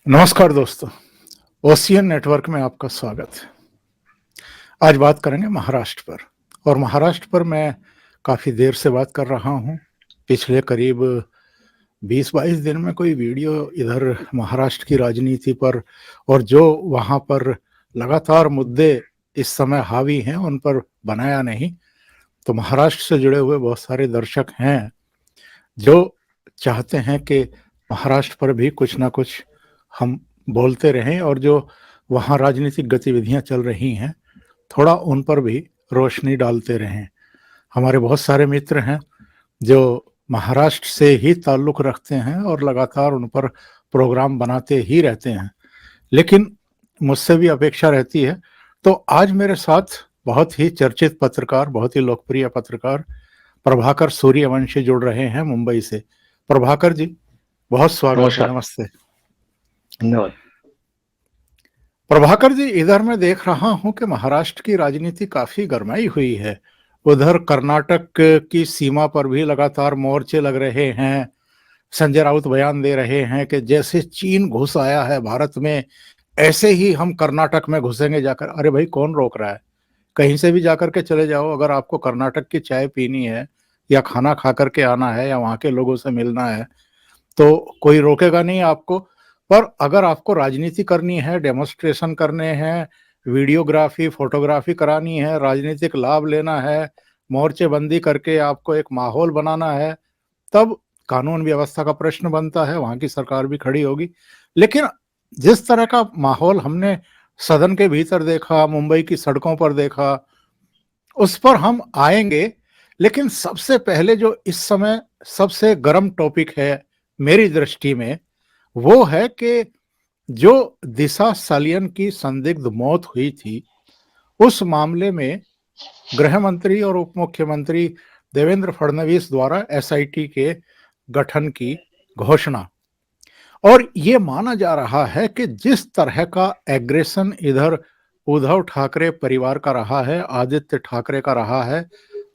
नमस्कार दोस्तों, ocean network में आपका स्वागत है। आज बात करेंगे महाराष्ट्र पर। और महाराष्ट्र पर मैं काफ़ी देर से बात कर रहा हूँ। पिछले करीब 20-22 दिन में कोई वीडियो इधर महाराष्ट्र की राजनीति पर और जो वहाँ पर लगातार मुद्दे इस समय हावी हैं उन पर बनाया नहीं। तो महाराष्ट्र से जुड़े हुए बहुत सारे दर्शक हैं जो चाहते हैं कि महाराष्ट्र पर भी कुछ ना कुछ हम बोलते रहें और जो वहाँ राजनीतिक गतिविधियां चल रही हैं थोड़ा उन पर भी रोशनी डालते रहें। हमारे बहुत सारे मित्र हैं जो महाराष्ट्र से ही ताल्लुक़ रखते हैं और लगातार उन पर प्रोग्राम बनाते ही रहते हैं, लेकिन मुझसे भी अपेक्षा रहती है। तो आज मेरे साथ बहुत ही चर्चित पत्रकार, बहुत ही लोकप्रिय पत्रकार प्रभाकर सूर्यवंशी जुड़ रहे हैं मुंबई से। प्रभाकर जी, बहुत स्वागत है। नमस्ते। धन्यवाद। प्रभाकर जी, इधर मैं देख रहा हूं कि महाराष्ट्र की राजनीति काफी गरमाई हुई है। उधर कर्नाटक की सीमा पर भी लगातार मोर्चे लग रहे हैं। संजय राउत बयान दे रहे हैं कि जैसे चीन घुस आया है भारत में, ऐसे ही हम कर्नाटक में घुसेंगे जाकर। अरे भाई, कौन रोक रहा है? कहीं से भी जाकर के चले जाओ। अगर आपको कर्नाटक की चाय पीनी है या खाना खा करके आना है या वहाँ के लोगों से मिलना है तो कोई रोकेगा नहीं आपको। पर अगर आपको राजनीति करनी है, डेमोन्स्ट्रेशन करने हैं, वीडियोग्राफी, फोटोग्राफी करानी है, राजनीतिक लाभ लेना है, मोर्चेबंदी करके आपको एक माहौल बनाना है, तब कानून व्यवस्था का प्रश्न बनता है, वहाँ की सरकार भी खड़ी होगी। लेकिन जिस तरह का माहौल हमने सदन के भीतर देखा, मुंबई की सड़कों पर देखा, उस पर हम आएंगे। लेकिन सबसे पहले जो इस समय सबसे गर्म टॉपिक है मेरी दृष्टि में, वो है कि जो दिशा सालियन की संदिग्ध मौत हुई थी, उस मामले में गृह मंत्री और उप मुख्यमंत्री देवेंद्र फडणवीस द्वारा एसआईटी के गठन की घोषणा। और ये माना जा रहा है कि जिस तरह का एग्रेशन इधर उद्धव ठाकरे परिवार का रहा है, आदित्य ठाकरे का रहा है,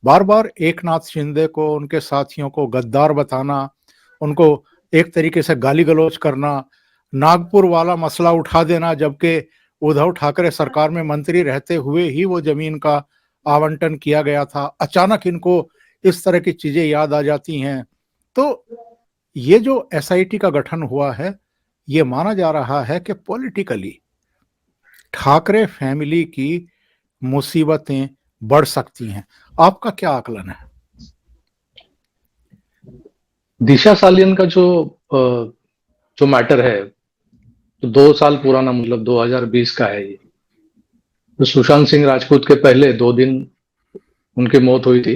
बार बार एकनाथ शिंदे को, उनके साथियों को गद्दार बताना, उनको एक तरीके से गाली गलौज करना, नागपुर वाला मसला उठा देना, जबकि उद्धव ठाकरे सरकार में मंत्री रहते हुए ही वो जमीन का आवंटन किया गया था। अचानक इनको इस तरह की चीजें याद आ जाती हैं। तो ये जो एसआईटी का गठन हुआ है, ये माना जा रहा है कि पॉलिटिकली ठाकरे फैमिली की मुसीबतें बढ़ सकती हैं। आपका क्या आकलन है? दिशा सालियन का जो मैटर है, तो 2 साल पुराना, मतलब 2020 का है ये। तो सुशांत सिंह राजपूत के पहले 2 दिन उनकी मौत हुई थी।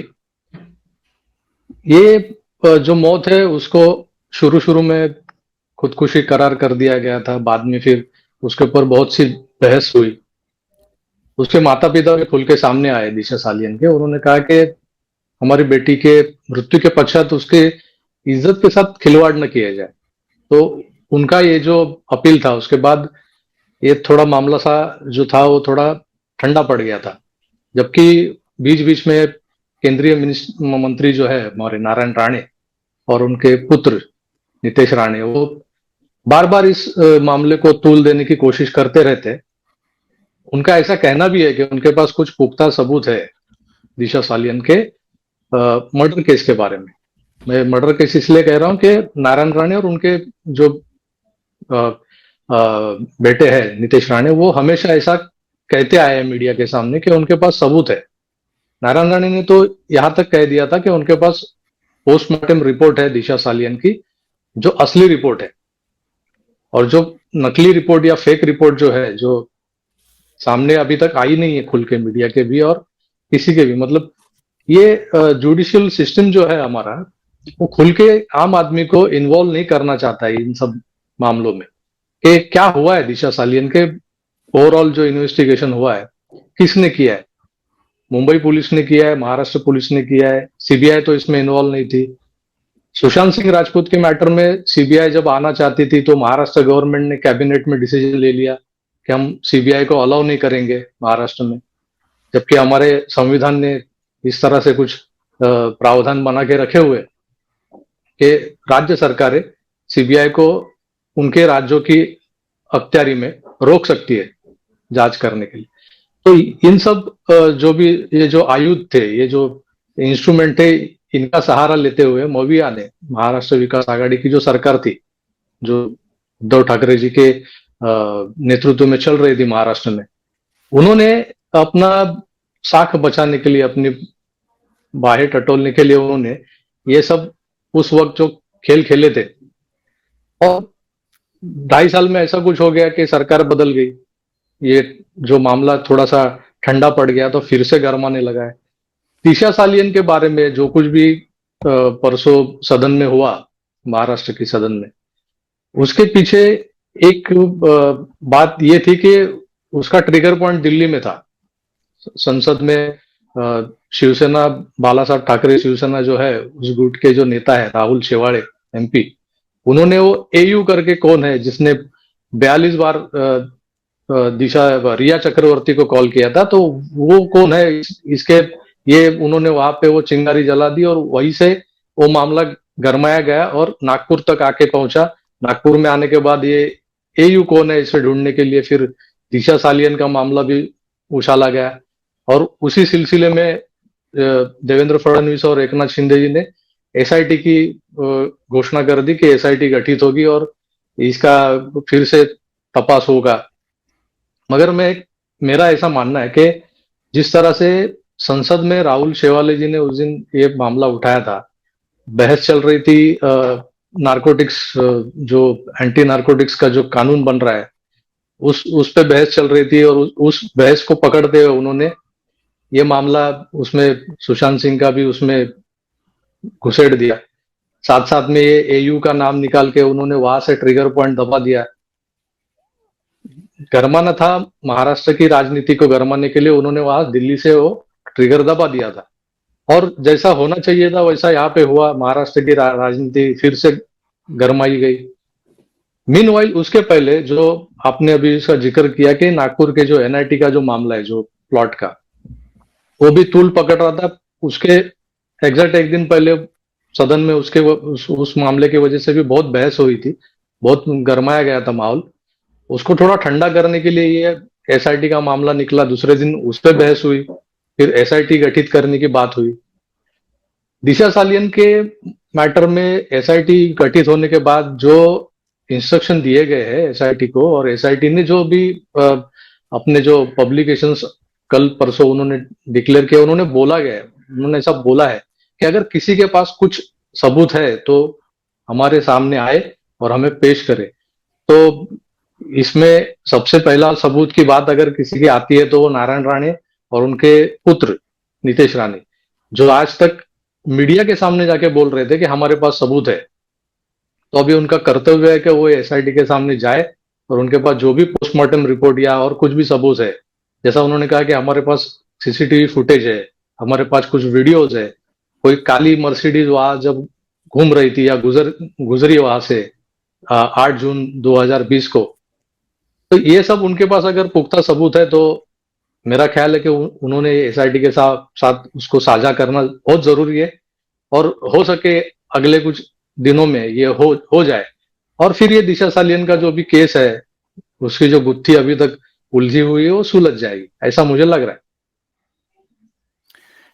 ये जो मौत है उसको शुरू शुरू में खुदकुशी करार कर दिया गया था। बाद में फिर उसके ऊपर बहुत सी बहस हुई। उसके माता पिता भी खुल के सामने आए दिशा सालियन के। उन्होंने कहा कि हमारी बेटी के मृत्यु के पश्चात उसके इज्जत के साथ खिलवाड़ न किया जाए। तो उनका ये जो अपील था, उसके बाद ये थोड़ा मामला सा जो था वो थोड़ा ठंडा पड़ गया था। जबकि बीच बीच में केंद्रीय मंत्री जो है हमारे नारायण राणे और उनके पुत्र नितेश राणे, वो बार बार इस मामले को तूल देने की कोशिश करते रहते। उनका ऐसा कहना भी है कि उनके पास कुछ पुख्ता सबूत है दिशा सालियन के मर्डर केस के बारे में। मैं मर्डर केस इसलिए कह रहा हूं कि नारायण राणे और उनके जो बेटे हैं नितेश राणे, वो हमेशा ऐसा कहते आए हैं मीडिया के सामने कि उनके पास सबूत है। नारायण राणे ने तो यहां तक कह दिया था कि उनके पास पोस्टमार्टम रिपोर्ट है दिशा सालियन की, जो असली रिपोर्ट है। और जो नकली रिपोर्ट या फेक रिपोर्ट जो है, जो सामने अभी तक आई नहीं है खुल के मीडिया के भी और किसी के भी, मतलब ये जुडिशियल सिस्टम जो है हमारा, वो खुल के आम आदमी को इन्वॉल्व नहीं करना चाहता है इन सब मामलों में कि क्या हुआ है दिशा सालियन के। ओवरऑल जो इन्वेस्टिगेशन हुआ है, किसने किया है? मुंबई पुलिस ने किया है, महाराष्ट्र पुलिस ने किया है, सीबीआई तो इसमें इन्वॉल्व नहीं थी। सुशांत सिंह राजपूत के मैटर में सीबीआई जब आना चाहती थी तो महाराष्ट्र गवर्नमेंट ने कैबिनेट में डिसीजन ले लिया कि हम सीबीआई को अलाउ नहीं करेंगे महाराष्ट्र में। जबकि हमारे संविधान ने इस तरह से कुछ प्रावधान बना के रखे हुए कि राज्य सरकारें सीबीआई को उनके राज्यों की अख्तियारी में रोक सकती है जांच करने के लिए। तो इन सब जो भी ये जो आयुध थे, ये जो इंस्ट्रूमेंट थे, इनका सहारा लेते हुए मौविया ने, महाराष्ट्र विकास आघाड़ी की जो सरकार थी, जो उद्धव ठाकरे जी के नेतृत्व में चल रही थी महाराष्ट्र में, उन्होंने अपना साख बचाने के लिए, अपनी बाहें टटोलने के लिए उन्होंने ये सब उस वक्त जो खेल खेले थे, और 2.5 साल में ऐसा कुछ हो गया कि सरकार बदल गई, ये जो मामला थोड़ा सा ठंडा पड़ गया तो फिर से गरमाने लगा है। दिशा सालियन के बारे में जो कुछ भी परसों सदन में हुआ, महाराष्ट्र की सदन में, उसके पीछे एक बात ये थी कि उसका ट्रिगर पॉइंट दिल्ली में था। संसद में शिवसेना, बाला साहब ठाकरे शिवसेना जो है, उस गुट के जो नेता है राहुल शेवाड़े MP, उन्होंने वो AU करके कौन है जिसने 42 बार रिया चक्रवर्ती को कॉल किया था, तो वो कौन है इसके, ये उन्होंने वहां पे वो चिंगारी जला दी और वहीं से वो मामला गरमाया गया और नागपुर तक आके पहुंचा। नागपुर में आने के बाद ये AU कौन है इसे ढूंढने के लिए फिर दिशा सालियन का मामला भी उछाला गया, और उसी सिलसिले में देवेंद्र फडणवीस और एकनाथ शिंदे जी ने SIT की घोषणा कर दी कि SIT गठित होगी और इसका फिर से तपास होगा। मगर मेरा ऐसा मानना है कि जिस तरह से संसद में राहुल शेवाले जी ने उस दिन ये मामला उठाया था, बहस चल रही थी नारकोटिक्स, जो एंटी नारकोटिक्स का जो कानून बन रहा है, उस पे बहस चल रही थी, और उस बहस को पकड़ते हुए उन्होंने ये मामला, उसमें सुशांत सिंह का भी उसमें घुसेड़ दिया। साथ साथ में ये AU का नाम निकाल के उन्होंने वहां से ट्रिगर पॉइंट दबा दिया। गरमाना था महाराष्ट्र की राजनीति को गरमाने के लिए, उन्होंने वहां दिल्ली से वो ट्रिगर दबा दिया था, और जैसा होना चाहिए था वैसा यहाँ पे हुआ। महाराष्ट्र की राजनीति फिर से गरमाई गई। मीनवाइल उसके पहले जो आपने अभी इसका जिक्र किया कि नागपुर के जो NIT का जो मामला है, जो प्लॉट का, वो भी तूल पकड़ रहा था। उसके एग्जैक्ट एक दिन पहले सदन में उस मामले की वजह से भी बहुत बहस हुई थी, बहुत गरमाया गया था माहौल। उसको थोड़ा ठंडा करने के लिए ये SIT का मामला निकला, दूसरे दिन उस पर बहस हुई, फिर SIT गठित करने की बात हुई। दिशा सालियन के मैटर में SIT गठित होने के बाद जो इंस्ट्रक्शन दिए गए हैं SIT को, और SIT ने जो भी अपने जो पब्लिकेशंस कल परसों उन्होंने डिक्लेयर किया, उन्होंने ऐसा बोला है कि अगर किसी के पास कुछ सबूत है तो हमारे सामने आए और हमें पेश करे। तो इसमें सबसे पहला सबूत की बात अगर किसी की आती है तो वो नारायण राणे और उनके पुत्र नितेश राणे, जो आज तक मीडिया के सामने जाके बोल रहे थे कि हमारे पास सबूत है। तो अभी उनका कर्तव्य है कि वो SIT के सामने जाए और उनके पास जो भी पोस्टमार्टम रिपोर्ट या और कुछ भी सबूत है, जैसा उन्होंने कहा कि हमारे पास CCTV फुटेज है, हमारे पास कुछ वीडियोज है, कोई काली मर्सिडीज वहां जब घूम रही थी या गुजरी वहां से 8 जून 2020 को, तो ये सब उनके पास अगर पुख्ता सबूत है तो मेरा ख्याल है कि उन्होंने SIT के साथ उसको साझा करना बहुत जरूरी है, और हो सके अगले कुछ दिनों में ये हो जाए, और फिर ये दिशा सालियन का जो भी केस है, उसकी जो गुत्थी अभी तक उलझी हुई है, वो सुलझ जाएगी, ऐसा मुझे लग रहा है।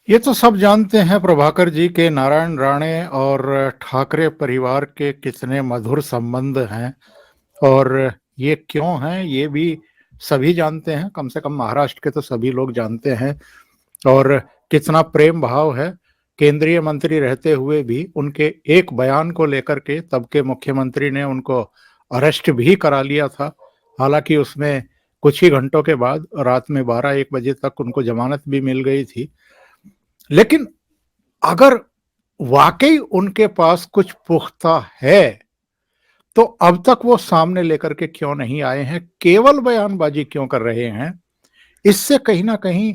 ये तो सब जानते हैं प्रभाकर जी के नारायण राणे और ठाकरे परिवार के कितने मधुर संबंध हैं, और ये क्यों हैं ये भी सभी जानते हैं, कम से कम महाराष्ट्र के तो सभी लोग जानते हैं। और कितना प्रेम भाव है, केंद्रीय मंत्री रहते हुए भी उनके एक बयान को लेकर के तब के मुख्यमंत्री ने उनको अरेस्ट भी करा लिया था। हालांकि उसमें कुछ ही घंटों के बाद रात में 12-1 बजे तक उनको जमानत भी मिल गई थी। लेकिन अगर वाकई उनके पास कुछ पुख्ता है तो अब तक वो सामने लेकर के क्यों नहीं आए हैं, केवल बयानबाजी क्यों कर रहे हैं? इससे कहीं ना कहीं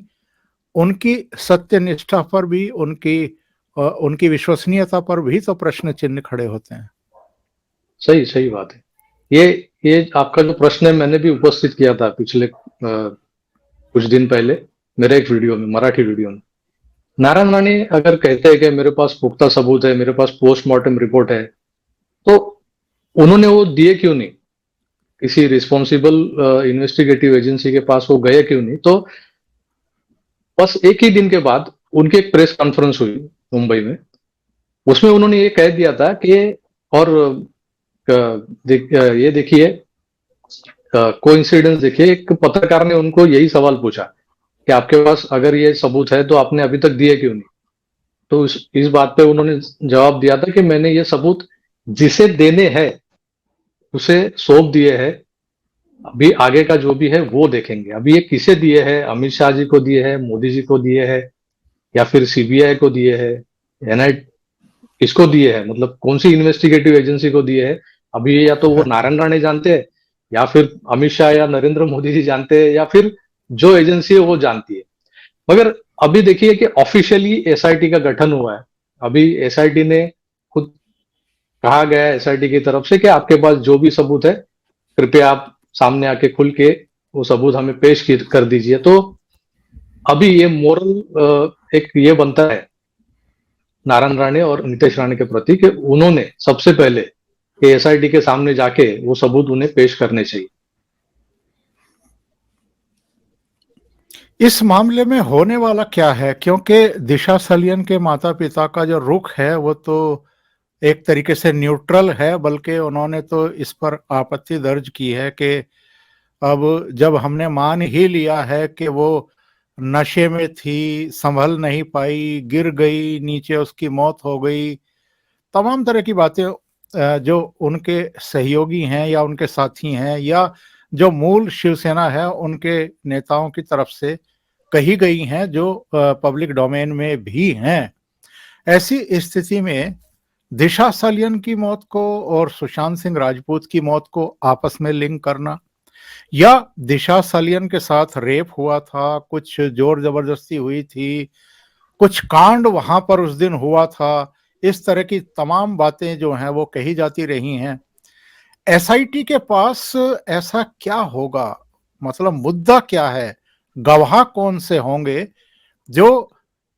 उनकी सत्यनिष्ठा पर भी, उनकी विश्वसनीयता पर भी तो प्रश्न चिन्ह खड़े होते हैं। सही बात है। ये आपका जो प्रश्न है मैंने भी उपस्थित किया था पिछले कुछ दिन पहले मेरे एक वीडियो में, मराठी वीडियो में। नारायण राणे अगर कहते हैं कि मेरे पास पुख्ता सबूत है, मेरे पास पोस्टमार्टम रिपोर्ट है, तो उन्होंने वो दिए क्यों नहीं? किसी रिस्पॉन्सिबल इन्वेस्टिगेटिव एजेंसी के पास वो गए क्यों नहीं। तो बस एक ही दिन के बाद उनकी एक प्रेस कॉन्फ्रेंस हुई मुंबई में। उसमें उन्होंने ये कह दिया था कि, और ये देखिए, कोइंसिडेंस देखिए, एक पत्रकार ने उनको यही सवाल पूछा कि आपके पास अगर ये सबूत है तो आपने अभी तक दिए क्यों नहीं। तो इस बात पे उन्होंने जवाब दिया था कि मैंने ये सबूत जिसे देने हैं उसे सौंप दिए हैं, अभी आगे का जो भी है वो देखेंगे। अभी ये किसे दिए हैं, अमित शाह जी को दिए हैं, मोदी जी को दिए हैं, या फिर सीबीआई को दिए हैं, एनआई किसको दिए हैं, मतलब कौन सी इन्वेस्टिगेटिव एजेंसी को दिए हैं, अभी या तो वो नारायण राणे जानते हैं, या फिर अमित शाह या नरेंद्र मोदी जी जानते हैं, या फिर जो एजेंसी है वो जानती है। मगर अभी देखिए कि ऑफिशियली एसआईटी का गठन हुआ है। अभी एसआईटी ने खुद कहा गया है एसआईटी की तरफ से कि आपके पास जो भी सबूत है कृपया आप सामने आके खुल के वो सबूत हमें पेश कर दीजिए। तो अभी ये मोरल एक ये बनता है नारायण राणे और नितेश राणे के प्रति कि उन्होंने सबसे पहले एसआईटी के सामने जाके वो सबूत उन्हें पेश करने चाहिए। इस मामले में होने वाला क्या है, क्योंकि दिशा सलियन के माता पिता का जो रुख है वो तो एक तरीके से न्यूट्रल है, बल्कि उन्होंने तो इस पर आपत्ति दर्ज की है कि अब जब हमने मान ही लिया है कि वो नशे में थी, संभल नहीं पाई, गिर गई, नीचे उसकी मौत हो गई, तमाम तरह की बातें जो उनके सहयोगी हैं या उनके साथी हैं या जो मूल शिवसेना है उनके नेताओं की तरफ से कही गई हैं, जो पब्लिक डोमेन में भी हैं। ऐसी स्थिति में दिशा सलियन की मौत को और सुशांत सिंह राजपूत की मौत को आपस में लिंक करना, या दिशा सलियन के साथ रेप हुआ था, कुछ जोर जबरदस्ती हुई थी, कुछ कांड वहां पर उस दिन हुआ था, इस तरह की तमाम बातें जो हैं वो कही जाती रही हैं। एसआईटी के पास ऐसा क्या होगा, मतलब मुद्दा क्या है, गवाह कौन से होंगे जो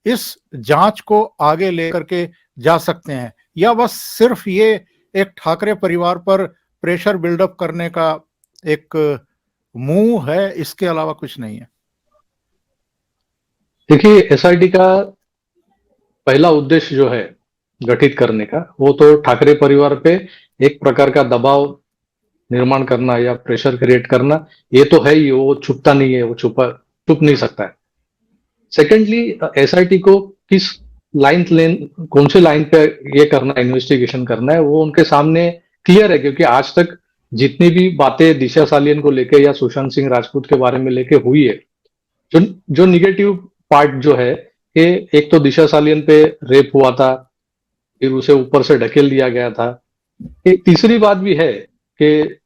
इस जांच को आगे लेकर के जा सकते हैं, या बस सिर्फ ये एक ठाकरे परिवार पर प्रेशर बिल्डअप करने का एक मुंह है, इसके अलावा कुछ नहीं है? देखिए, एसआईटी का पहला उद्देश्य जो है गठित करने का, वो तो ठाकरे परिवार पे एक प्रकार का दबाव निर्माण करना या प्रेशर क्रिएट करना, ये तो है ही, वो छुपता नहीं है, वो छुप नहीं सकता है। सेकेंडली, एसआईटी को किस कौन से लाइन पे ये करना, इन्वेस्टिगेशन करना है, वो उनके सामने क्लियर है। क्योंकि आज तक जितनी भी बातें दिशा सालियन को लेके या सुशांत सिंह राजपूत के बारे में लेके हुई है, जो जो निगेटिव पार्ट जो है कि एक तो दिशा सालियन पे रेप हुआ था, फिर उसे ऊपर से ढकेल दिया गया था। एक तीसरी बात भी है कि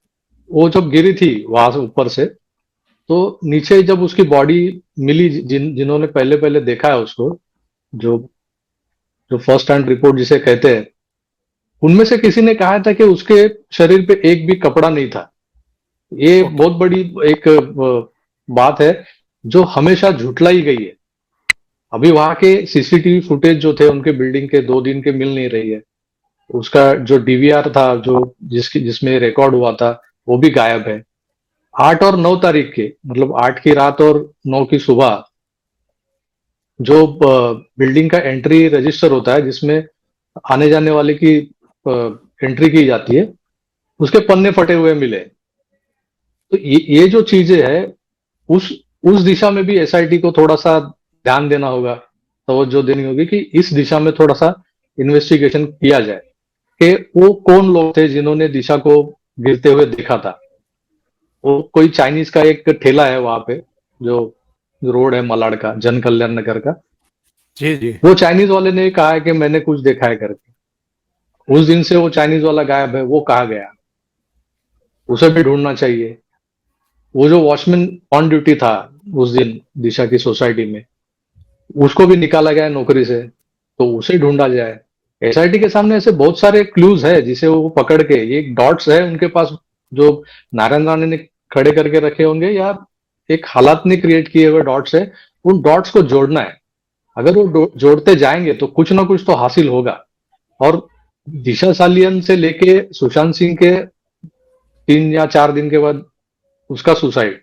वो जब गिरी थी वहां से ऊपर से, तो नीचे जब उसकी बॉडी मिली, जिन्होंने पहले पहले देखा है उसको, जो जो फर्स्ट हैंड रिपोर्ट जिसे कहते हैं, उनमें से किसी ने कहा था कि उसके शरीर पे एक भी कपड़ा नहीं था। ये बहुत बड़ी एक बात है जो हमेशा झुठलाई गई है। अभी वहां के सीसीटीवी फुटेज जो थे उनके बिल्डिंग के 2 दिन के मिल नहीं रही है। उसका जो डीवीआर था, जो जिसमें रिकॉर्ड हुआ था, वो भी गायब है। 8 और 9 तारीख के, मतलब 8 की रात और 9 की सुबह, जो बिल्डिंग का एंट्री रजिस्टर होता है जिसमें आने जाने वाले की एंट्री की जाती है, उसके पन्ने फटे हुए मिले। तो ये जो चीजें है, उस दिशा में भी एसआईटी को थोड़ा सा ध्यान देना होगा, तवज्जो देनी होगी कि इस दिशा में थोड़ा सा इन्वेस्टिगेशन किया जाए कि वो कौन लोग थे जिन्होंने दिशा को गिरते हुए देखा था। वो कोई चाइनीज का एक ठेला है वहां पे, जो रोड है मलाड का, जन कल्याण नगर का, जी जी। वो चाइनीज वाले ने कहा है कि मैंने कुछ देखा है करके। उस दिन से वो चाइनीज वाला गायब है, वो कहा गया, उसे भी ढूंढना चाहिए। वो जो वॉचमैन ऑन ड्यूटी था उस दिन दिशा की सोसाइटी में, उसको भी निकाला गया नौकरी से, तो उसे ढूंढा जाए। एसआईटी के सामने ऐसे बहुत सारे क्लूज है जिसे वो पकड़ के, ये डॉट्स है उनके पास जो नारायण राणे ने खड़े करके रखे होंगे, या एक हालात ने क्रिएट किए हुए डॉट्स है, उन डॉट्स को जोड़ना है। अगर वो जोड़ते जाएंगे तो कुछ ना कुछ तो हासिल होगा। और दिशा सालियन से लेके सुशांत सिंह के 3 या 4 दिन के बाद उसका सुसाइड,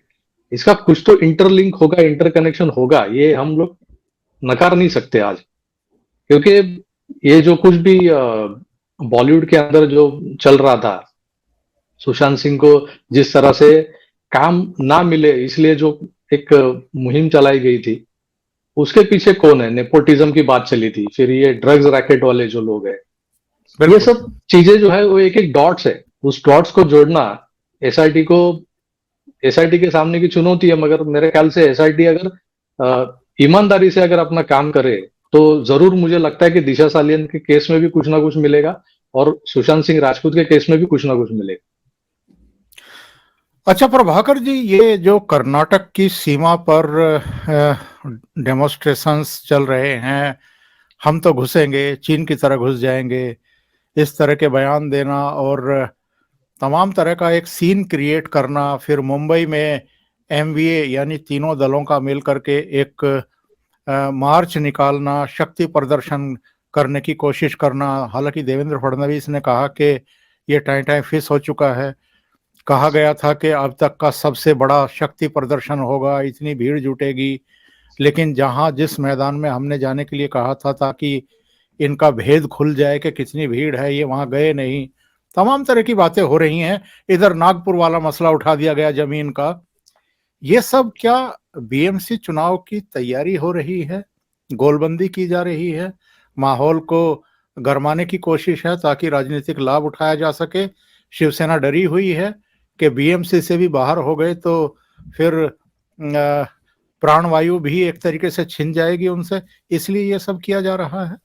इसका कुछ तो इंटरलिंक होगा, इंटरकनेक्शन होगा, ये हम लोग नकार नहीं सकते आज। क्योंकि ये जो कुछ भी बॉलीवुड के अंदर जो चल रहा था, सुशांत सिंह को जिस तरह से काम ना मिले इसलिए जो एक मुहिम चलाई गई थी, उसके पीछे कौन है? नेपोटिज्म की बात चली थी, फिर ये ड्रग्स रैकेट वाले जो लोग हैं, ये बिल्कुल। सब चीजें जो है वो एक एक डॉट्स है। उस डॉट्स को जोड़ना एसआईटी को, एसआईटी के सामने की चुनौती है। मगर मेरे ख्याल से एसआईटी अगर ईमानदारी से अगर अपना काम करे तो जरूर मुझे लगता है कि दिशा सालियन के केस में भी कुछ ना कुछ मिलेगा और सुशांत सिंह राजपूत के केस में भी कुछ ना कुछ मिलेगा। अच्छा प्रभाकर जी, ये जो कर्नाटक की सीमा पर डेमोन्स्ट्रेशंस चल रहे हैं, हम तो घुसेंगे, चीन की तरह घुस जाएंगे, इस तरह के बयान देना और तमाम तरह का एक सीन क्रिएट करना, फिर मुंबई में एमवीए यानी तीनों दलों का मिल करके एक मार्च निकालना, शक्ति प्रदर्शन करने की कोशिश करना। हालांकि देवेंद्र फडणवीस ने कहा कि ये टाइम टाइम फिस हो चुका है। कहा गया था कि अब तक का सबसे बड़ा शक्ति प्रदर्शन होगा, इतनी भीड़ जुटेगी, लेकिन जहां जिस मैदान में हमने जाने के लिए कहा था ताकि इनका भेद खुल जाए कि कितनी भीड़ है, ये वहां गए नहीं। तमाम तरह की बातें हो रही हैं। इधर नागपुर वाला मसला उठा दिया गया जमीन का। ये सब क्या बीएमसी चुनाव की तैयारी हो रही है, गोलबंदी की जा रही है, माहौल को गरमाने की कोशिश है ताकि राजनीतिक लाभ उठाया जा सके? शिवसेना डरी हुई है कि बीएमसी से भी बाहर हो गए तो फिर प्राणवायु भी एक तरीके से छिन जाएगी उनसे, इसलिए ये सब किया जा रहा है।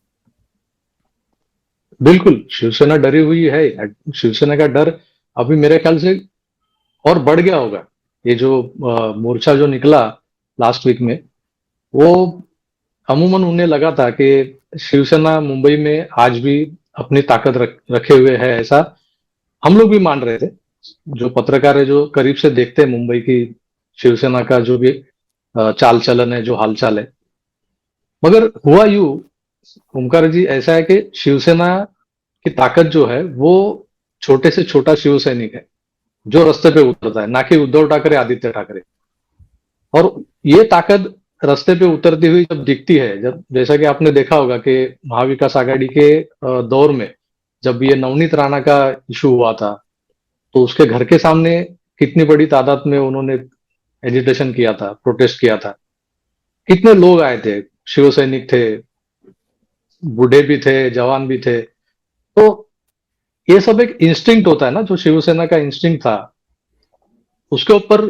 बिल्कुल शिवसेना डरी हुई है। शिवसेना का डर अभी मेरे ख्याल से और बढ़ गया होगा। ये जो मोर्चा जो निकला लास्ट वीक में, वो अमूमन उन्हें लगा था कि शिवसेना मुंबई में आज भी अपनी ताकत रखे हुए है, ऐसा हम लोग भी मान रहे थे। जो पत्रकार है, जो करीब से देखते हैं मुंबई की शिवसेना का जो भी चाल चलन है, जो हालचाल है। मगर हुआ यूं ओमकार जी, ऐसा है कि शिवसेना की ताकत जो है वो छोटे से छोटा शिव सैनिक है जो रास्ते पे उतरता है, ना कि उद्धव ठाकरे, आदित्य ठाकरे। और ये ताकत रास्ते पे उतरती हुई जब दिखती है, जब जैसा कि आपने देखा होगा कि महाविकास आघाड़ी के दौर में जब ये नवनीत राणा का इशू हुआ था, तो उसके घर के सामने कितनी बड़ी तादाद में उन्होंने एजिटेशन किया था, प्रोटेस्ट किया था। कितने लोग आए थे, शिव सैनिक थे, बूढ़े भी थे, जवान भी थे। तो ये सब एक इंस्टिंक्ट होता है ना, जो शिवसेना का इंस्टिंक्ट था, उसके ऊपर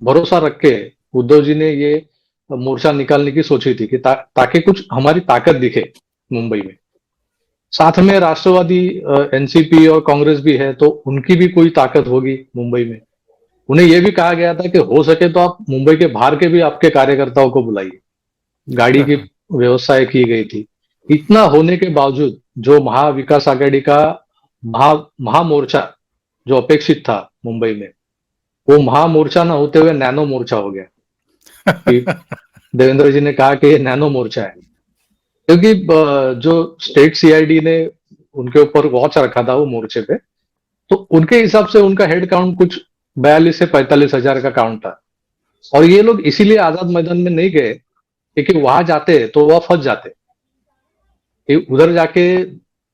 भरोसा रख के उद्धव जी ने ये मोर्चा निकालने की सोची थी कि ताकि कुछ हमारी ताकत दिखे मुंबई में। साथ में राष्ट्रवादी एनसीपी और कांग्रेस भी है, तो उनकी भी कोई ताकत होगी मुंबई में। उन्हें यह भी कहा गया था कि हो सके तो आप मुंबई के बाहर के भी आपके कार्यकर्ताओं को बुलाइए। गाड़ी की व्यवस्था की गई थी। इतना होने के बावजूद जो महाविकास आघाड़ी का महामोर्चा जो अपेक्षित था मुंबई में, वो महामोर्चा ना होते हुए नैनो मोर्चा हो गया। कि देवेंद्र जी ने कहा कि ये नैनो मोर्चा है, क्योंकि जो स्टेट सीआईडी ने उनके ऊपर वॉच रखा था वो मोर्चे पे, तो उनके हिसाब से उनका हेड काउंट कुछ 42 से 45 हजार का काउंट था। और ये लोग इसीलिए आजाद मैदान में नहीं गए क्योंकि वहां जाते तो वह फंस जाते। उधर जाके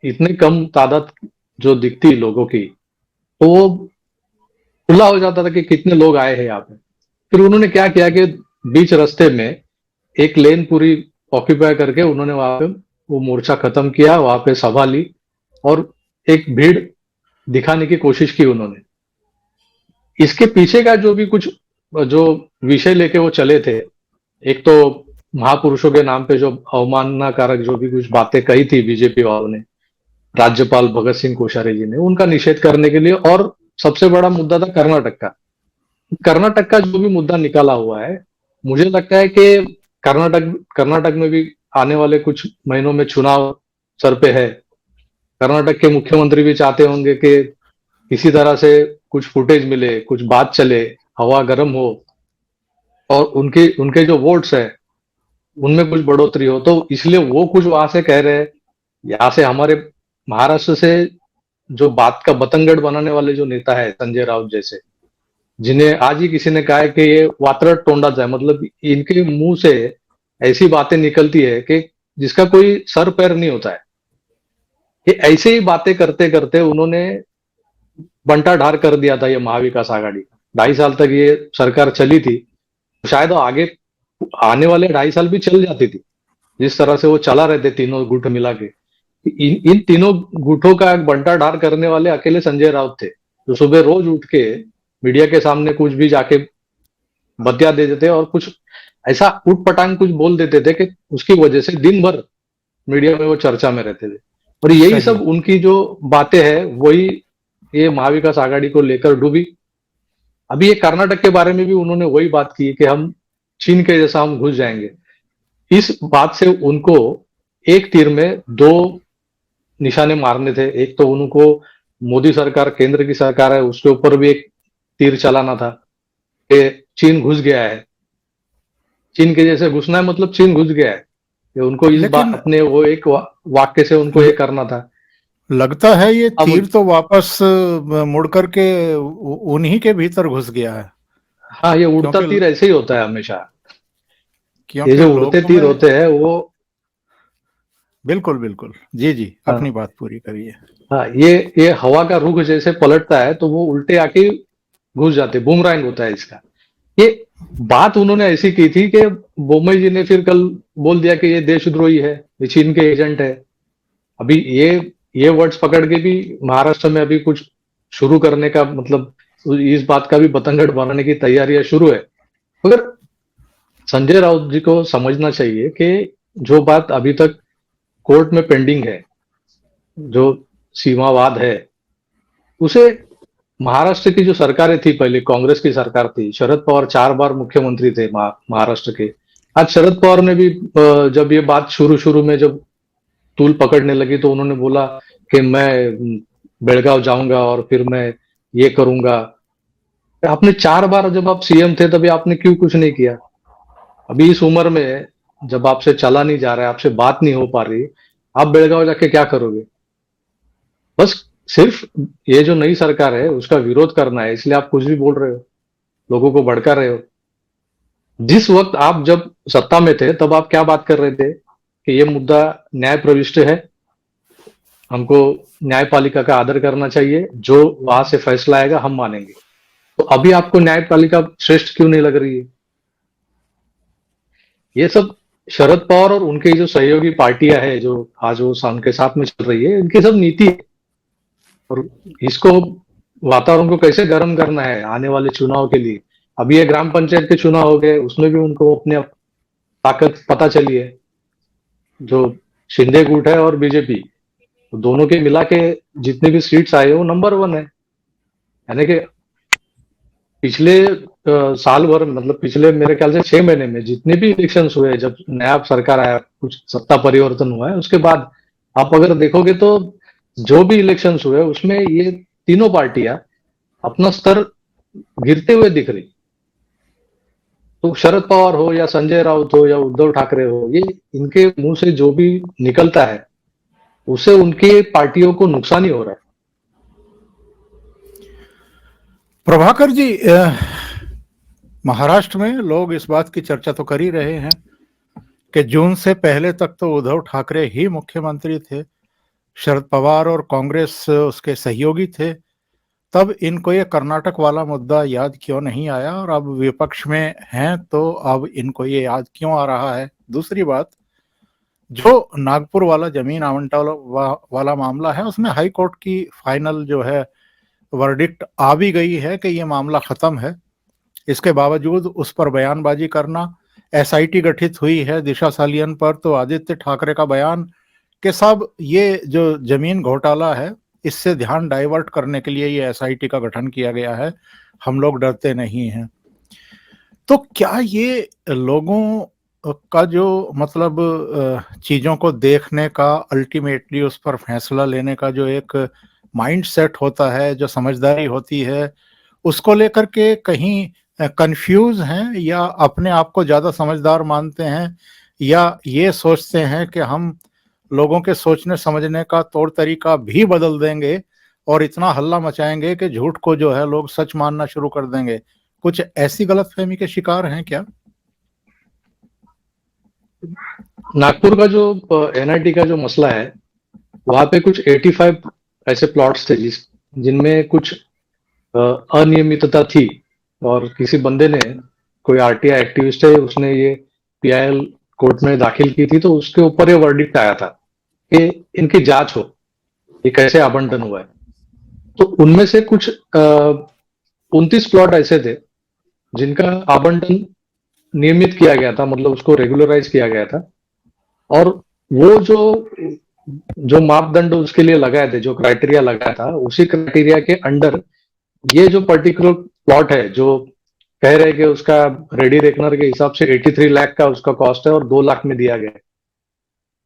इतने कम तादाद जो दिखती लोगों की, तो वो खुला हो जाता था कि कितने लोग आए हैं यहाँ पे। फिर उन्होंने क्या किया कि बीच रास्ते में एक लेन पूरी ऑक्यूपाई करके उन्होंने वहां पे वो मोर्चा खत्म किया, वहां पे सभा ली और एक भीड़ दिखाने की कोशिश की उन्होंने। इसके पीछे का जो भी कुछ जो विषय लेके वो चले थे, एक तो महापुरुषों के नाम पे जो अवमाननाकारक जो भी कुछ बातें कही थी बीजेपी वालों ने, राज्यपाल भगत सिंह कोश्यारी जी ने, उनका निषेध करने के लिए। और सबसे बड़ा मुद्दा था कर्नाटक का। कर्नाटक का जो भी मुद्दा निकाला हुआ है, मुझे लगता है कि कर्नाटक में भी आने वाले कुछ महीनों में चुनाव सर पे है। कर्नाटक के मुख्यमंत्री भी चाहते होंगे कि किसी तरह से कुछ फुटेज मिले, कुछ बात चले, हवा गर्म हो और उनके उनके जो वोट्स है उनमें कुछ बढ़ोतरी हो। तो इसलिए वो कुछ वहां से कह रहे हैं। यहाँ से हमारे महाराष्ट्र से जो बात का बतंगड़ बनाने वाले जो नेता है संजय राउत जैसे, जिन्हें आज ही किसी ने कहा है कि ये वात्रट टोंडा है, मतलब इनके मुंह से ऐसी बातें निकलती है कि जिसका कोई सर पैर नहीं होता है। ये ऐसे ही बातें करते करते उन्होंने बंटा ढार कर दिया था ये महाविकास आघाड़ी का। 2.5 साल तक ये सरकार चली थी, शायद वो आगे आने वाले 2.5 साल भी चल जाती थी, जिस तरह से वो चला रहे थे तीनों गुट मिला के। इन तीनों गुटों का बंटा ढार करने वाले अकेले संजय राउत थे, जो सुबह रोज उठ के मीडिया के सामने कुछ भी जाके बतिया दे देते और कुछ ऐसा उठ पटांग कुछ बोल देते थे कि उसकी वजह से दिन भर मीडिया में वो चर्चा में रहते थे। और यही सही। सब उनकी जो बातें हैं वही ये महाविकास आघाड़ी को लेकर डूबी। अभी ये कर्नाटक के बारे में भी उन्होंने वही बात की कि हम चीन के जैसा हम घुस जाएंगे। इस बात से उनको एक तीर में दो निशाने मारने थे। एक तो उनको मोदी सरकार, केंद्र की सरकार है, उसके ऊपर भी एक तीर चलाना था कि चीन घुस गया है, चीन के जैसे घुसना है, मतलब चीन घुस गया है। कि उनको इस बात लेकिन अपने वो एक वाक्य से उनको ये करना था। लगता है ये अब तीर तो वापस मुड़ करके उन्हीं के भीतर घुस गया है, हाँ, ये उड़ता क्योंकि तीर ऐसे ही होता है हमेशा। ये क्योंकि जो उड़ते लोगों तीर में होते हैं वो, बिल्कुल बिल्कुल, जी जी, हाँ अपनी बात पूरी करिए। हाँ, ये हवा का रुख जैसे पलटता है तो वो उल्टे आके घुस जाते, बूमरैंग होता है इसका। ये बात उन्होंने ऐसी की थी कि बोमई जी ने फिर कल बोल दिया कि ये देशद्रोही है, ये चीन के एजेंट है। अभी ये वर्ड्स पकड़ के भी महाराष्ट्र में अभी कुछ शुरू करने का, मतलब इस बात का भी बतंगड़ बनाने की तैयारियां शुरू है। मगर संजय राउत जी को समझना चाहिए कि जो बात अभी तक कोर्ट में पेंडिंग है, जो सीमावाद है, उसे महाराष्ट्र की जो सरकारें थी, पहले कांग्रेस की सरकार थी, शरद पवार 4 बार मुख्यमंत्री थे महाराष्ट्र के। आज शरद पवार ने भी जब ये बात शुरू शुरू में जब तूल पकड़ने लगी तो उन्होंने बोला कि मैं बेलगांव जाऊंगा और फिर मैं ये करूंगा। आपने 4 बार जब आप सीएम थे तभी आपने क्यों कुछ नहीं किया? अभी इस उम्र में जब आपसे चला नहीं जा रहा है, आपसे बात नहीं हो पा रही, आप बेलगांव जाके क्या करोगे? बस सिर्फ ये जो नई सरकार है उसका विरोध करना है, इसलिए आप कुछ भी बोल रहे हो, लोगों को भड़का रहे हो। जिस वक्त आप जब सत्ता में थे तब आप क्या बात कर रहे थे कि ये मुद्दा न्याय प्रविष्ट है, हमको न्यायपालिका का आदर करना चाहिए, जो वहां से फैसला आएगा हम मानेंगे। तो अभी आपको न्यायपालिका श्रेष्ठ क्यों नहीं लग रही है? ये सब शरद पवार और उनके जो सहयोगी पार्टियां है, जो आज वो उनके साथ में चल रही है, इनकी सब नीति है। और इसको, वातावरण को कैसे गर्म करना है आने वाले चुनाव के लिए। अभी ये ग्राम पंचायत के चुनाव हो गए, उसमें भी उनको अपने ताकत पता चली है। जो शिंदे गुट है और बीजेपी, तो दोनों के मिला के जितने भी सीट्स आए वो नंबर 1 है। यानी कि पिछले साल भर, मतलब पिछले मेरे ख्याल से 6 महीने में जितने भी इलेक्शंस हुए, जब नया सरकार आया, कुछ सत्ता परिवर्तन हुआ है, उसके बाद आप अगर देखोगे तो जो भी इलेक्शंस हुए उसमें ये तीनों पार्टियां अपना स्तर गिरते हुए दिख रही। तो शरद पवार हो या संजय राउत हो या उद्धव ठाकरे हो, ये इनके मुंह से जो भी निकलता है उससे उनकी पार्टियों को नुकसान ही हो रहा है। प्रभाकर जी, महाराष्ट्र में लोग इस बात की चर्चा तो कर ही रहे हैं कि जून से पहले तक तो उद्धव ठाकरे ही मुख्यमंत्री थे, शरद पवार और कांग्रेस उसके सहयोगी थे। तब इनको ये कर्नाटक वाला मुद्दा याद क्यों नहीं आया, और अब विपक्ष में हैं तो अब इनको ये याद क्यों आ रहा है? दूसरी बात, जो नागपुर वाला जमीन आवंटन वाला मामला है, उसमें हाई कोर्ट की फाइनल जो है वर्डिक्ट आ भी गई है कि ये मामला खत्म है। इसके बावजूद उस पर बयानबाजी करना, एसआईटी गठित हुई है दिशा सालियन पर, तो आदित्य ठाकरे का बयान कि साहब ये जो जमीन घोटाला है इससे ध्यान डाइवर्ट करने के लिए ये एसआईटी का गठन किया गया है, हम लोग डरते नहीं हैं। तो क्या ये लोगों का जो मतलब चीजों को देखने का, अल्टीमेटली उस पर फैसला लेने का जो एक माइंड सेट होता है, जो समझदारी होती है, उसको लेकर के कहीं कंफ्यूज हैं, या अपने आप को ज्यादा समझदार मानते हैं, या ये सोचते हैं कि हम लोगों के सोचने समझने का तौर तरीका भी बदल देंगे और इतना हल्ला मचाएंगे कि झूठ को जो है लोग सच मानना शुरू कर देंगे। कुछ ऐसी गलतफहमी के शिकार हैं क्या? नागपुर का जो एनआईटी का जो मसला है, वहां पे कुछ 85 ऐसे प्लॉट्स थे जिनमें कुछ अनियमितता थी, और किसी बंदे ने, कोई आरटीआई एक्टिविस्ट है, उसने ये पीआईएल कोर्ट में दाखिल की थी, तो उसके ऊपर ये वर्डिक्ट आया था कि इनकी जांच हो, ये कैसे आवंटन हुआ है। तो उनमें से कुछ 29 प्लॉट ऐसे थे जिनका आवंटन नियमित किया गया था, मतलब उसको रेगुलराइज किया गया था। और वो जो जो मापदंड उसके लिए लगाए थे, जो क्राइटेरिया लगाया था, उसी क्राइटेरिया के अंडर ये जो पर्टिकुलर प्लॉट है, जो कह रहे हैं कि उसका रेडी रेकनर के हिसाब से 83 लाख का उसका कॉस्ट है और 2 लाख में दिया गया है,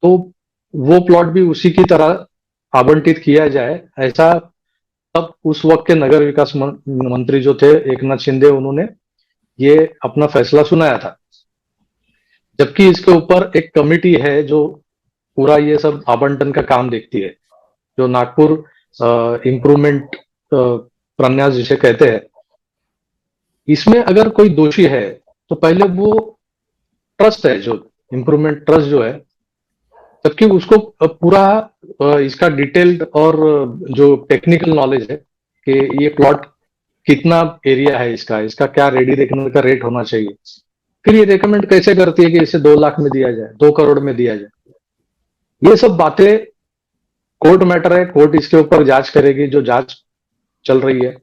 तो वो प्लॉट भी उसी की तरह आवंटित किया जाए, ऐसा तब उस वक्त के नगर विकास मंत्री जो थे एकनाथ शिंदे, उन्होंने ये अपना फैसला सुनाया था। जबकि इसके ऊपर एक कमिटी है जो पूरा ये सब आवंटन का काम देखती है, जो नागपुर इम्प्रूवमेंट प्रन्यास जिसे कहते हैं। इसमें अगर कोई दोषी है तो पहले वो ट्रस्ट है, जो इम्प्रूवमेंट ट्रस्ट जो है, जबकि उसको पूरा इसका डिटेल्ड और जो टेक्निकल नॉलेज है कि ये प्लॉट कितना एरिया है, इसका इसका क्या रेडी रेकनर का रेट होना चाहिए, फिर ये रेकमेंड कैसे करती है कि इसे 2 लाख में दिया जाए, 2 करोड़ में दिया जाए। ये सब बातें कोर्ट मैटर है, कोर्ट इसके ऊपर जांच करेगी, जो जांच चल रही है।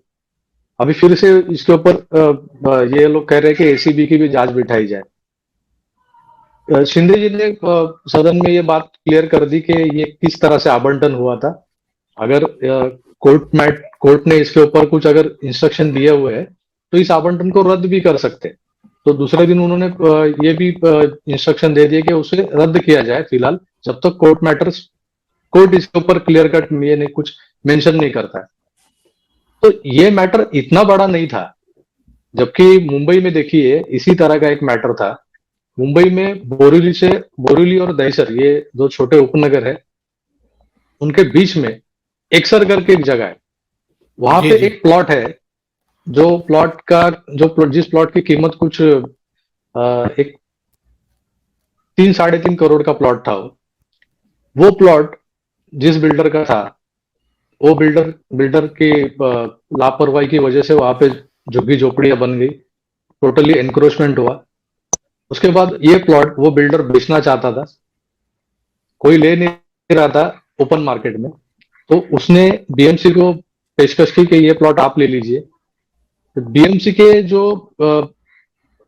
अभी फिर से इसके ऊपर ये लोग कह रहे हैं कि एसीबी की भी जांच बिठाई जाए। शिंदे जी ने सदन में ये बात क्लियर कर दी कि ये किस तरह से आवंटन हुआ था। अगर कोर्ट ने इसके ऊपर कुछ अगर इंस्ट्रक्शन दिए हुए हैं तो इस आवंटन को रद्द भी कर सकते। तो दूसरे दिन उन्होंने ये भी इंस्ट्रक्शन दे दिए कि उसे रद्द किया जाए फिलहाल, जब तक कोर्ट इसके ऊपर क्लियर कट ये नहीं कुछ मेंशन नहीं करता है। तो ये मैटर इतना बड़ा नहीं था। जबकि मुंबई में देखिए इसी तरह का एक मैटर था। मुंबई में बोरीवली और दहिसर, ये दो छोटे उपनगर है, उनके बीच में एक्सर करके एक जगह है, वहां जी पे जी। एक प्लॉट है, जिस प्लॉट की कीमत कुछ एक 3-3.5 करोड़ का प्लॉट था। वो प्लॉट जिस बिल्डर का था, वो बिल्डर की लापरवाही की वजह से वहां पे झुग्गी झोपड़ियां बन गई, टोटली एनक्रोचमेंट हुआ। उसके बाद ये प्लॉट वो बिल्डर बेचना चाहता था, कोई ले नहीं रहा था ओपन मार्केट में, तो उसने बीएमसी को पेशकश की कि ये प्लॉट आप ले लीजिए। तो बीएमसी के जो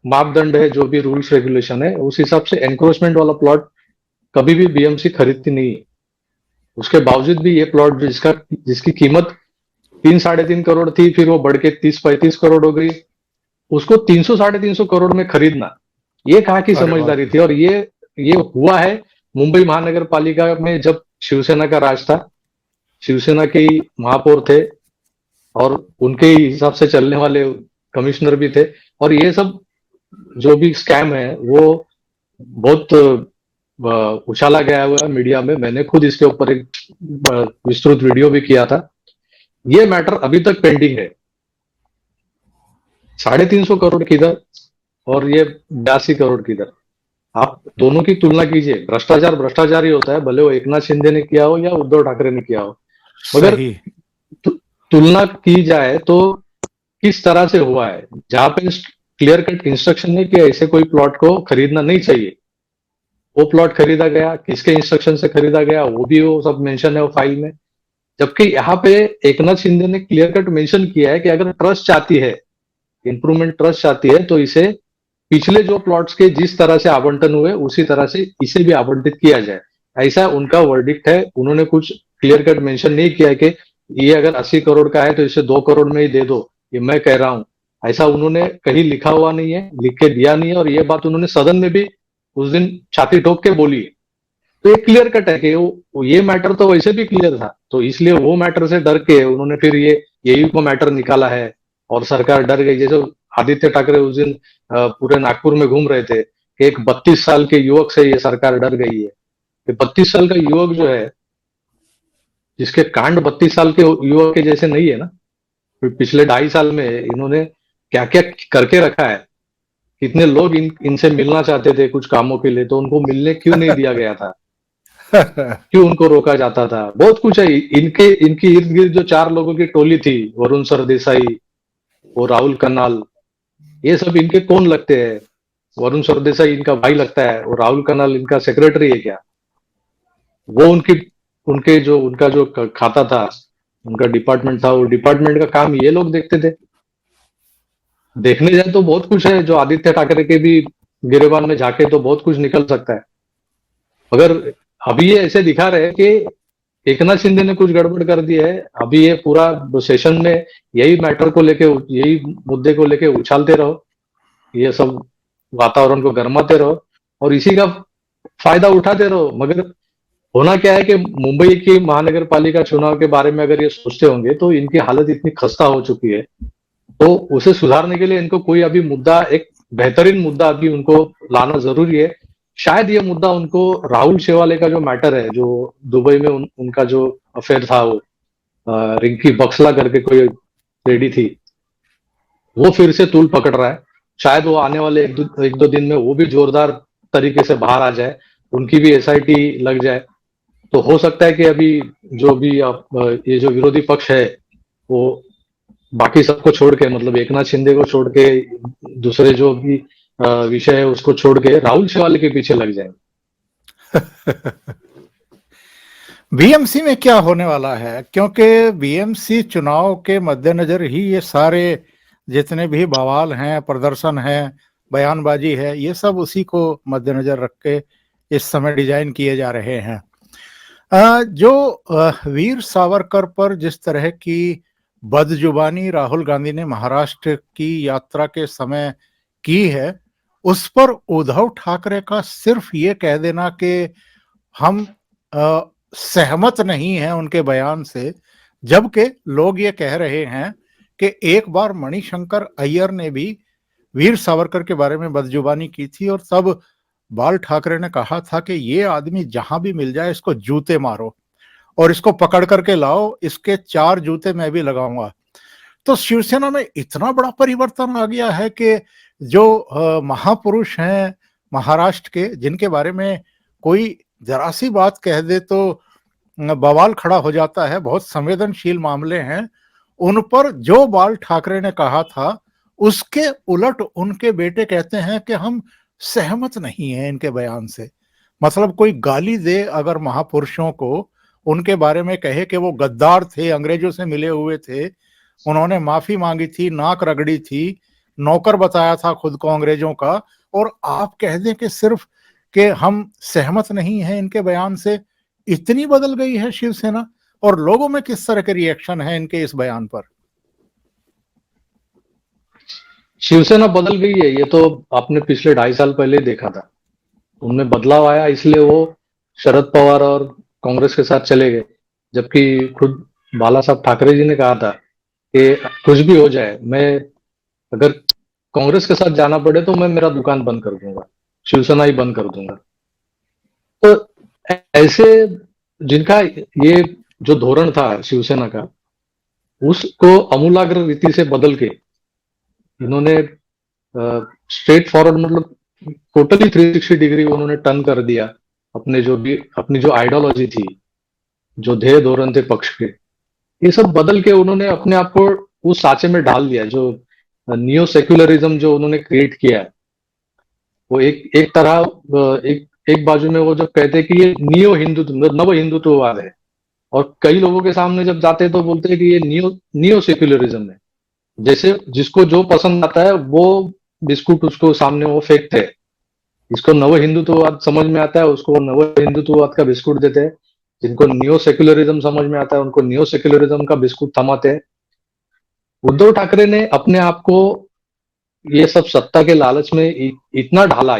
मापदंड है, जो भी रूल्स रेगुलेशन है, उस हिसाब से एनक्रोचमेंट वाला प्लॉट कभी भी बीएमसी खरीदती नहीं है। उसके बावजूद भी ये प्लॉट जिसकी कीमत 3-3.5 करोड़ थी, फिर वो बढ़ के 30-35 करोड़ हो गई, उसको 300-350 करोड़ में खरीदना, ये कहाँ की अरे बाप समझदारी रे। थी। और ये हुआ है मुंबई महानगर पालिका में, जब शिवसेना का राज था, शिवसेना के ही महापौर थे और उनके ही हिसाब से चलने वाले कमिश्नर भी थे। और ये सब जो भी स्कैम है वो बहुत उछाला गया हुआ है मीडिया में। मैंने खुद इसके ऊपर एक विस्तृत वीडियो भी किया था। ये मैटर अभी तक पेंडिंग है। 350 करोड़ किधर और ये 82 करोड़ किधर, आप दोनों की तुलना कीजिए। भ्रष्टाचार भ्रष्टाचार ही होता है, भले वो एकनाथ शिंदे ने किया हो या उद्धव ठाकरे ने किया हो, मगर सही। तुलना की जाए तो किस तरह से हुआ है, जहां पे क्लियर कट इंस्ट्रक्शन है कि ऐसे कोई प्लॉट को खरीदना नहीं चाहिए, वो प्लॉट खरीदा गया, किसके इंस्ट्रक्शन से खरीदा गया वो भी वो सब मेंशन है वो फाइल में। जबकि यहाँ पे एकनाथ शिंदे ने क्लियर कट मेंशन किया है कि अगर ट्रस्ट चाहती है, इंप्रूवमेंट ट्रस्ट चाहती है, तो इसे पिछले जो प्लॉट्स के जिस तरह से आवंटन हुए उसी तरह से इसे भी आवंटित किया जाए, ऐसा उनका वर्डिक्ट है। उन्होंने कुछ क्लियर कट मेंशन नहीं किया कि ये अगर 80 करोड़ का है तो इसे 2 करोड़ में ही दे दो, ये मैं कह रहा हूं, ऐसा उन्होंने कहीं लिखा हुआ नहीं है, लिख के दिया नहीं है। और ये बात उन्होंने सदन में भी उस दिन छाती ठोक के बोली है। तो ये क्लियर कट है कि ये मैटर तो वैसे भी क्लियर था, तो इसलिए वो मैटर से डर के उन्होंने फिर ये यही को मैटर निकाला है और सरकार डर गई। जैसे आदित्य ठाकरे उस दिन पूरे नागपुर में घूम रहे थे कि एक 32 साल के युवक से ये सरकार डर गई है। कि 32 साल का युवक जो है जिसके कांड 32 साल के युवक के जैसे नहीं है ना। पिछले 2.5 साल में इन्होंने क्या क्या करके रखा है। कितने लोग इनसे मिलना चाहते थे कुछ कामों के लिए, तो उनको मिलने क्यों नहीं दिया गया था, क्यों उनको रोका जाता था। बहुत कुछ है। इनके इनकी इर्द गिर्द जो 4 लोगों की टोली थी, वरुण सरदेसाई, वो राहुल कनाल, ये सब इनके कौन लगते हैं। वरुण सरदेसाई इनका भाई लगता है, और राहुल कनाल इनका सेक्रेटरी है क्या। वो उनकी उनके जो उनका जो खाता था, उनका डिपार्टमेंट था, वो डिपार्टमेंट का काम ये लोग देखते थे। देखने जाए तो बहुत कुछ है, जो आदित्य ठाकरे के भी गिरेबान में झाके तो बहुत कुछ निकल सकता है। मगर अभी ये ऐसे दिखा रहे हैं कि एकनाथ शिंदे ने कुछ गड़बड़ कर दी है। अभी ये पूरा सेशन में यही मैटर को लेके, यही मुद्दे को लेके उछालते रहो, ये सब वातावरण को गर्माते रहो और इसी का फायदा उठाते रहो। मगर होना क्या है कि मुंबई की महानगर पालिका चुनाव के बारे में अगर ये सोचते होंगे तो इनकी हालत इतनी खस्ता हो चुकी है, तो उसे सुधारने के लिए इनको कोई अभी मुद्दा, एक बेहतरीन मुद्दा अभी उनको लाना जरूरी है। शायद ये मुद्दा उनको राहुल शेवाले का जो मैटर है, जो दुबई में उनका जो अफेयर था, वो रिंकी बक्सला करके कोई लेडी थी, वो फिर से तूल पकड़ रहा है। शायद वो आने वाले एक दो दिन में वो भी जोरदार तरीके से बाहर आ जाए, उनकी भी एसआईटी लग जाए। तो हो सकता है कि अभी जो भी ये जो विरोधी पक्ष है, वो बाकी सबको छोड़ के, मतलब एकनाथ शिंदे को छोड़ के, दूसरे जो भी विषय है उसको छोड़ के राहुल शेवाले के पीछे लग जाएंगे। बीएमसी में क्या होने वाला है, क्योंकि बीएमसी चुनाव के मद्देनजर ही ये सारे जितने भी बवाल हैं, प्रदर्शन है, बयानबाजी है, ये सब उसी को मद्देनजर रख के इस समय डिजाइन किए जा रहे हैं। जो वीर सावरकर पर जिस तरह की बदजुबानी राहुल गांधी ने महाराष्ट्र की यात्रा के समय की है, उस पर उद्धव ठाकरे का सिर्फ ये कह देना कि हम सहमत नहीं हैं उनके बयान से, जबकि लोग ये कह रहे हैं कि एक बार मणिशंकर अय्यर ने भी वीर सावरकर के बारे में बदजुबानी की थी और तब बाल ठाकरे ने कहा था कि ये आदमी जहां भी मिल जाए इसको जूते मारो और इसको पकड़ करके लाओ, इसके 4 जूते मैं भी लगाऊंगा। तो शिवसेना में इतना बड़ा परिवर्तन आ गया है कि जो महापुरुष हैं महाराष्ट्र के, जिनके बारे में कोई जरा सी बात कह दे तो बवाल खड़ा हो जाता है, बहुत संवेदनशील मामले हैं, उन पर जो बाल ठाकरे ने कहा था उसके उलट उनके बेटे कहते हैं कि हम सहमत नहीं हैं इनके बयान से। मतलब कोई गाली दे अगर महापुरुषों को, उनके बारे में कहे कि वो गद्दार थे, अंग्रेजों से मिले हुए थे, उन्होंने माफी मांगी थी, नाक रगड़ी थी, नौकर बताया था खुद को अंग्रेजों का, और आप कह दें कि सिर्फ कि हम सहमत नहीं हैं इनके बयान से। इतनी बदल गई है शिवसेना, और लोगों में किस तरह के रिएक्शन है इनके इस बयान पर? शिवसेना बदल गई है, ये तो आपने पिछले 2.5 साल पहले ही देखा था। उनमें बदलाव आया, इसलिए वो शरद पवार और कांग्रेस के साथ चले गए। जबकि खुद बाला साहब ठाकरे जी ने कहा था कि कुछ भी हो जाए, मैं अगर कांग्रेस के साथ जाना पड़े तो मैं मेरा दुकान बंद कर दूंगा, शिवसेना ही बंद कर दूंगा। तो ऐसे जिनका ये जो धोरण था शिवसेना का, उसको अमूलाग्र रीति से बदल के इन्होंने स्ट्रेट फॉरवर्ड, मतलब टोटली 360 डिग्री उन्होंने टर्न कर दिया। अपनी जो आइडियोलॉजी थी, जो ध्येय धोरण थे पक्ष के, ये सब बदल के उन्होंने अपने आप को उस सांचे में डाल दिया। जो नियो सेक्युलरिज्म जो उन्होंने क्रिएट किया है, वो एक तरह एक बाजू में वो जब कहते हैं कि ये नियो हिंदुत्व, नव हिंदुत्ववाद है, और कई लोगों के सामने जब जाते हैं तो बोलते हैं कि ये नियो सेक्युलरिज्म है। जैसे जिसको जो पसंद आता है वो बिस्कुट उसको सामने वो फेंकते हैं। जिसको नव हिंदुत्ववाद समझ में आता है उसको नव हिंदुत्ववाद का बिस्कुट देते हैं, जिनको नियो सेक्युलरिज्म समझ में आता है उनको नियो सेक्युलरिज्म का बिस्कुट थमाते हैं। उद्धव ठाकरे ने अपने आप को ये सब सत्ता के लालच में इतना ढाला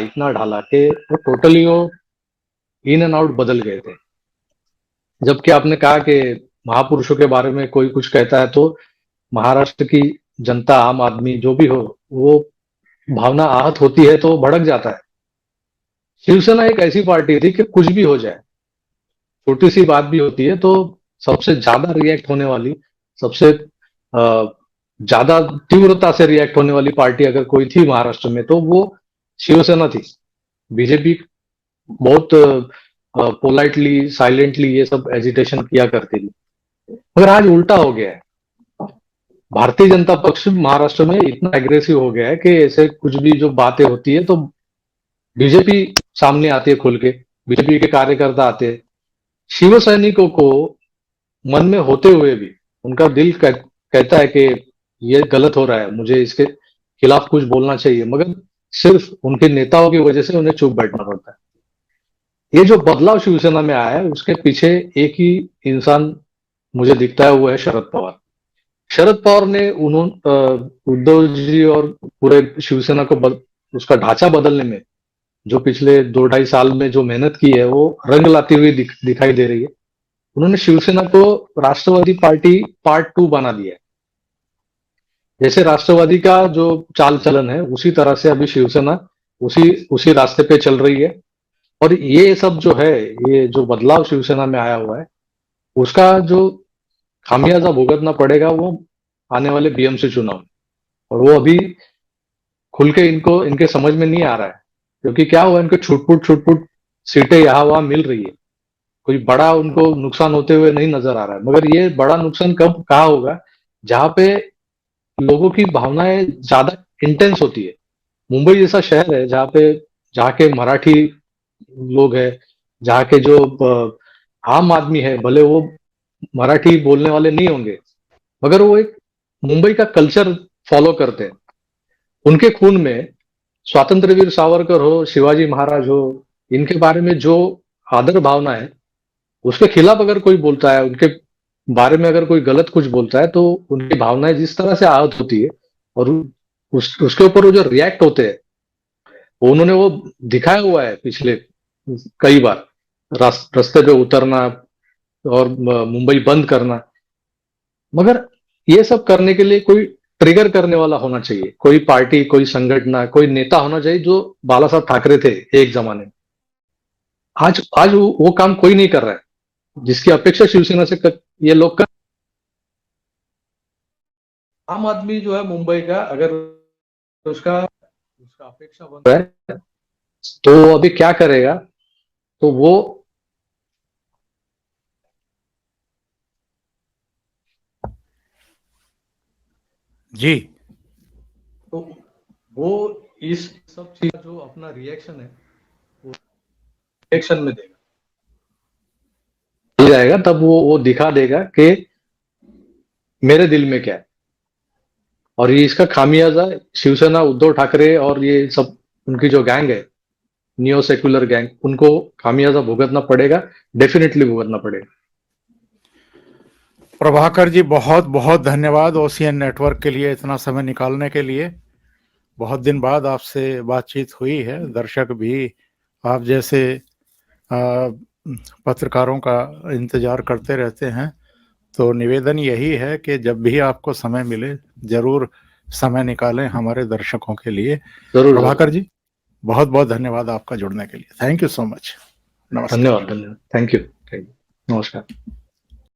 कि वो टोटली वो इन एंड आउट बदल गए थे। जबकि आपने कहा कि महापुरुषों के बारे में कोई कुछ कहता है तो महाराष्ट्र की जनता, आम आदमी जो भी हो, वो भावना आहत होती है तो भड़क जाता है। शिवसेना एक ऐसी पार्टी थी कि कुछ भी हो जाए, छोटी सी बात भी होती है तो सबसे ज्यादा रिएक्ट होने वाली, सबसे ज्यादा तीव्रता से रिएक्ट होने वाली पार्टी अगर कोई थी महाराष्ट्र में तो वो शिवसेना थी। बीजेपी बहुत पोलाइटली साइलेंटली ये सब एजिटेशन किया करती थी, मगर आज उल्टा हो गया है। भारतीय जनता पक्ष महाराष्ट्र में इतना एग्रेसिव हो गया है कि ऐसे कुछ भी जो बातें होती है तो बीजेपी सामने आती है खुल के, बीजेपी के कार्यकर्ता आते हैं। शिव सैनिकों को मन में होते हुए भी उनका दिल कहता है कि ये गलत हो रहा है, मुझे इसके खिलाफ कुछ बोलना चाहिए, मगर सिर्फ उनके नेताओं की वजह से उन्हें चुप बैठना पड़ता है। ये जो बदलाव शिवसेना में आया है उसके पीछे एक ही इंसान मुझे दिखता है, वो है शरद पवार। शरद पवार ने उद्धव जी और पूरे शिवसेना को उसका ढांचा बदलने में जो पिछले 2-2.5 साल में जो मेहनत की है वो रंग लाती हुई दिखाई दे रही है। उन्होंने शिवसेना को राष्ट्रवादी पार्टी पार्ट 2 बना दिया है। जैसे राष्ट्रवादी का जो चाल चलन है उसी तरह से अभी शिवसेना उसी उसी रास्ते पे चल रही है। और ये सब जो है, ये जो बदलाव शिवसेना में आया हुआ है उसका जो खामियाजा भुगतना पड़ेगा वो आने वाले बीएमसी चुनाव, और वो अभी खुल के इनको इनके समझ में नहीं आ रहा है। क्योंकि क्या हुआ, इनको छुटपुट सीटें यहाँ वहां मिल रही है, कोई बड़ा उनको नुकसान होते हुए नहीं नजर आ रहा है। मगर ये बड़ा नुकसान कब कहाँ होगा, जहां पे लोगों की भावनाएं ज्यादा इंटेंस होती है। मुंबई जैसा शहर है जहाँ के मराठी लोग हैं, जहाँ के जो आम आदमी है, भले वो मराठी बोलने वाले नहीं होंगे मगर वो एक मुंबई का कल्चर फॉलो करते हैं। उनके खून में स्वातंत्र वीर सावरकर हो, शिवाजी महाराज हो, इनके बारे में जो आदर भावना है, उसके खिलाफ अगर कोई बोलता है, उनके बारे में अगर कोई गलत कुछ बोलता है तो उनकी भावनाएं जिस तरह से आहत होती है और उसके ऊपर वो जो रिएक्ट होते हैं, उन्होंने वो दिखाया हुआ है पिछले कई बार, रास्ते पे उतरना और मुंबई बंद करना। मगर ये सब करने के लिए कोई ट्रिगर करने वाला होना चाहिए, कोई पार्टी, कोई संगठन, कोई नेता होना चाहिए, जो बाला साहब ठाकरे थे एक जमाने में। आज वो काम कोई नहीं कर रहा है जिसकी अपेक्षा शिवसेना से ये लोग कर। आम आदमी जो है मुंबई का, अगर उसका उसका अपेक्षा बन रहा है तो वो अभी क्या करेगा, तो जी तो वो इस सब चीज का जो अपना रिएक्शन है वो रिएक्शन में देगा जाएगा, तब वो दिखा देगा कि मेरे दिल में क्या है। और ये इसका खामियाजा शिवसेना, उद्धव ठाकरे और ये सब उनकी जो गैंग है, नियो सेक्युलर गैंग, उनको खामियाजा भुगतना पड़ेगा, डेफिनेटली भुगतना पड़ेगा। प्रभाकर जी, बहुत बहुत धन्यवाद ओशियन नेटवर्क के लिए इतना समय निकालने के लिए। बहुत दिन बाद आपसे बातचीत हुई है, दर्शक भी आप जैसे पत्रकारों का इंतजार करते रहते हैं। तो निवेदन यही है कि जब भी आपको समय मिले जरूर समय निकालें हमारे दर्शकों के लिए। जरूर प्रभाकर जी, बहुत बहुत धन्यवाद आपका जुड़ने के लिए। Thank you so much. नमस्कार। धन्यवाद। Thank you. नमस्कार।